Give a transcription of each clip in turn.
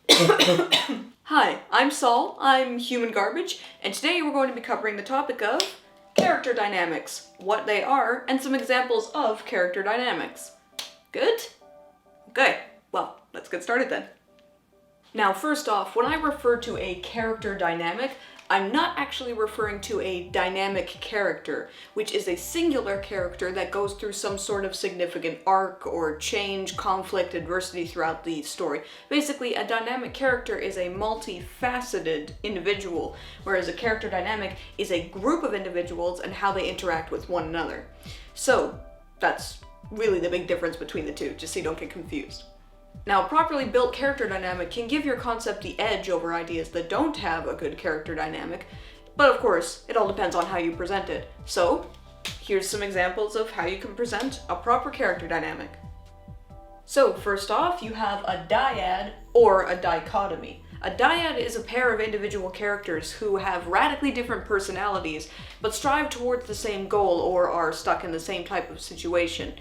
Hi, I'm Sol, I'm human garbage, and today we're going to be covering the topic of character dynamics, what they are, and some examples of character dynamics. Good? Okay, well, let's get started then. Now, first off, when I refer to a character dynamic, I'm not actually referring to a dynamic character, which is a singular character that goes through some sort of significant arc or change, conflict, adversity throughout the story. Basically, a dynamic character is a multifaceted individual, whereas a character dynamic is a group of individuals and how they interact with one another. So, that's really the big difference between the two, just so you don't get confused. Now, a properly built character dynamic can give your concept the edge over ideas that don't have a good character dynamic, but of course, it all depends on how you present it. So, here's some examples of how you can present a proper character dynamic. So, first off, you have a dyad or a dichotomy. A dyad is a pair of individual characters who have radically different personalities, but strive towards the same goal or are stuck in the same type of situation,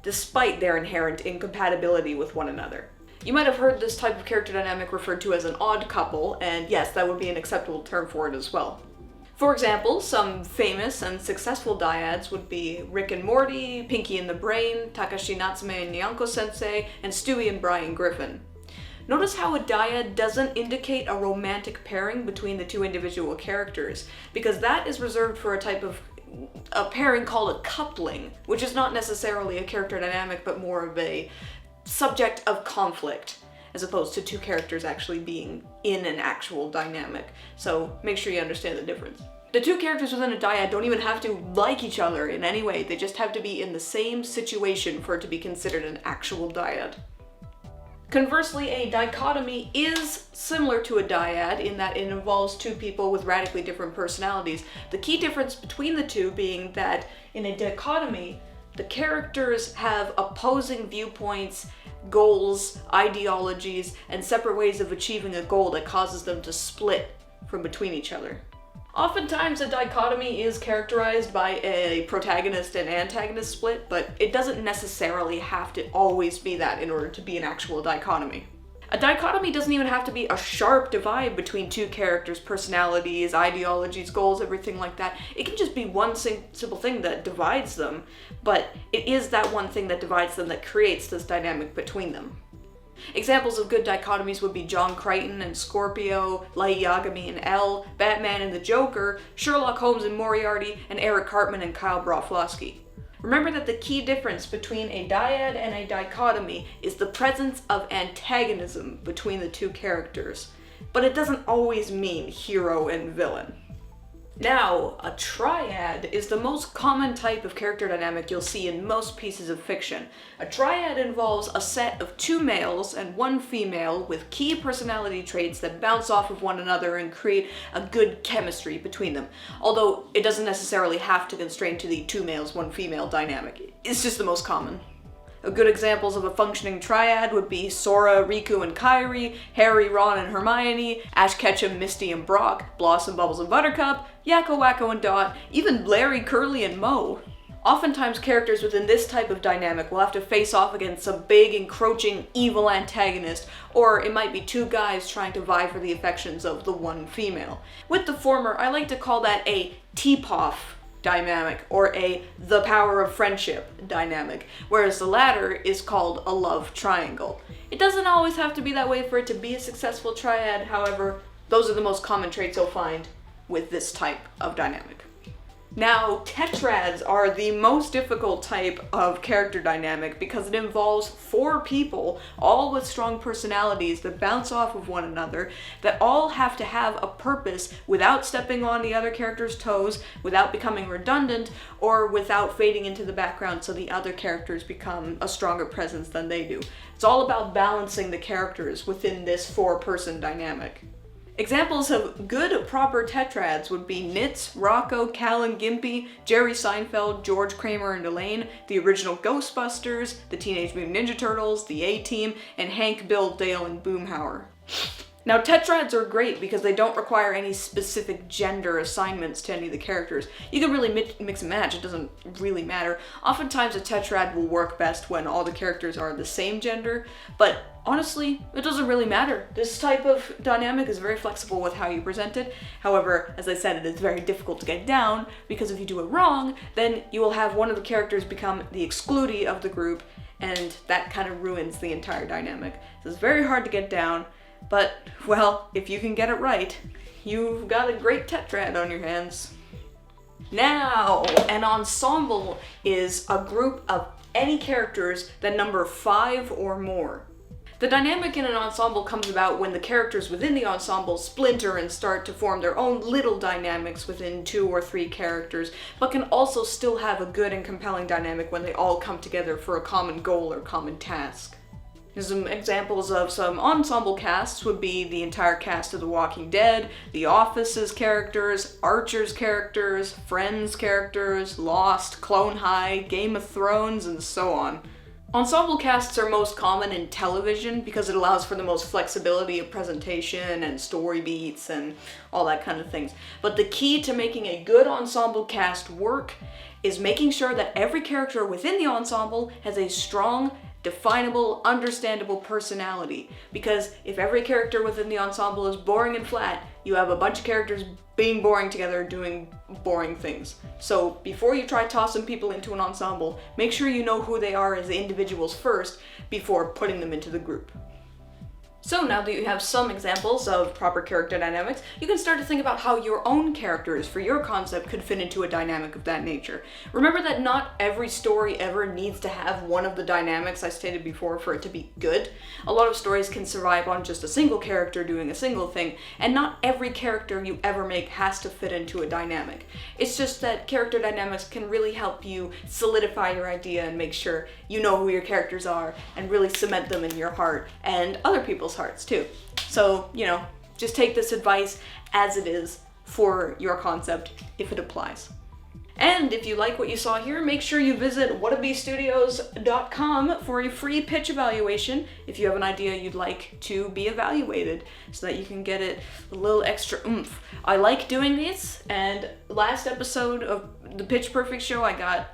despite their inherent incompatibility with one another. You might have heard this type of character dynamic referred to as an odd couple, and yes, that would be an acceptable term for it as well. For example, some famous and successful dyads would be Rick and Morty, Pinky and the Brain, Takashi Natsume and Nyanko Sensei, and Stewie and Brian Griffin. Notice how a dyad doesn't indicate a romantic pairing between the two individual characters, because that is reserved for a pairing called a coupling, which is not necessarily a character dynamic, but more of a subject of conflict, as opposed to two characters actually being in an actual dynamic. So make sure you understand the difference. The two characters within a dyad don't even have to like each other in any way, they just have to be in the same situation for it to be considered an actual dyad. Conversely, a dichotomy is similar to a dyad in that it involves two people with radically different personalities. The key difference between the two being that in a dichotomy, the characters have opposing viewpoints, goals, ideologies, and separate ways of achieving a goal that causes them to split from between each other. Oftentimes, a dichotomy is characterized by a protagonist and antagonist split, but it doesn't necessarily have to always be that in order to be an actual dichotomy. A dichotomy doesn't even have to be a sharp divide between two characters' personalities, ideologies, goals, everything like that. It can just be one simple thing that divides them, but it is that one thing that divides them that creates this dynamic between them. Examples of good dichotomies would be John Crichton and Scorpio, Light Yagami and Elle, Batman and the Joker, Sherlock Holmes and Moriarty, and Eric Cartman and Kyle Broflovsky. Remember that the key difference between a dyad and a dichotomy is the presence of antagonism between the two characters, but it doesn't always mean hero and villain. Now, a triad is the most common type of character dynamic you'll see in most pieces of fiction. A triad involves a set of two males and one female with key personality traits that bounce off of one another and create a good chemistry between them. Although it doesn't necessarily have to constrain to the two males, one female dynamic. It's just the most common. Good examples of a functioning triad would be Sora, Riku, and Kairi, Harry, Ron, and Hermione, Ash Ketchum, Misty, and Brock, Blossom, Bubbles, and Buttercup, Yakko, Wacko, and Dot, even Larry, Curly, and Moe. Oftentimes, characters within this type of dynamic will have to face off against some big, encroaching, evil antagonist, or it might be two guys trying to vie for the affections of the one female. With the former, I like to call that a tip-off dynamic, or a the power of friendship dynamic, whereas the latter is called a love triangle. It doesn't always have to be that way for it to be a successful triad, however, those are the most common traits you'll find with this type of dynamic. Now, tetrads are the most difficult type of character dynamic because it involves four people, all with strong personalities that bounce off of one another, that all have to have a purpose without stepping on the other character's toes, without becoming redundant, or without fading into the background so the other characters become a stronger presence than they do. It's all about balancing the characters within this four-person dynamic. Examples of good, proper tetrads would be Nitz, Rocco, Cal and Gimpy, Jerry Seinfeld, George Kramer and Elaine, the original Ghostbusters, the Teenage Mutant Ninja Turtles, the A-Team, and Hank, Bill, Dale, and Boomhauer. Now, tetrads are great because they don't require any specific gender assignments to any of the characters. You can really mix and match, it doesn't really matter. Oftentimes a tetrad will work best when all the characters are the same gender, but honestly, it doesn't really matter. This type of dynamic is very flexible with how you present it. However, as I said, it is very difficult to get down because if you do it wrong, then you will have one of the characters become the excludee of the group, and that kind of ruins the entire dynamic. So it's very hard to get down, but, well, if you can get it right, you've got a great tetrad on your hands. Now, an ensemble is a group of any characters that number 5 or more. The dynamic in an ensemble comes about when the characters within the ensemble splinter and start to form their own little dynamics within 2 or 3 characters, but can also still have a good and compelling dynamic when they all come together for a common goal or common task. Some examples of some ensemble casts would be the entire cast of The Walking Dead, The Office's characters, Archer's characters, Friends characters, Lost, Clone High, Game of Thrones, and so on. Ensemble casts are most common in television because it allows for the most flexibility of presentation and story beats and all that kind of things. But the key to making a good ensemble cast work is making sure that every character within the ensemble has a strong, definable, understandable personality. Because if every character within the ensemble is boring and flat, you have a bunch of characters being boring together doing boring things. So before you try tossing people into an ensemble, make sure you know who they are as individuals first before putting them into the group. So now that you have some examples of proper character dynamics, you can start to think about how your own characters for your concept could fit into a dynamic of that nature. Remember that not every story ever needs to have one of the dynamics I stated before for it to be good. A lot of stories can survive on just a single character doing a single thing, and not every character you ever make has to fit into a dynamic. It's just that character dynamics can really help you solidify your idea and make sure you know who your characters are and really cement them in your heart and other people's hearts too. So, just take this advice as it is for your concept if it applies. And if you like what you saw here, make sure you visit whatabestudios.com for a free pitch evaluation if you have an idea you'd like to be evaluated so that you can get it a little extra oomph. I like doing these, and last episode of the Pitch Perfect show I got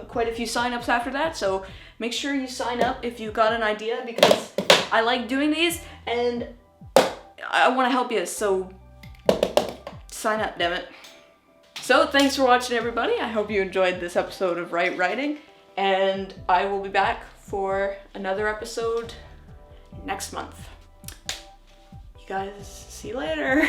quite a few sign-ups after that, so make sure you sign up if you got an idea because I like doing these and I want to help you, so sign up, damn it. So thanks for watching, everybody. I hope you enjoyed this episode of Right Writing, and I will be back for another episode next month. You guys, see you later.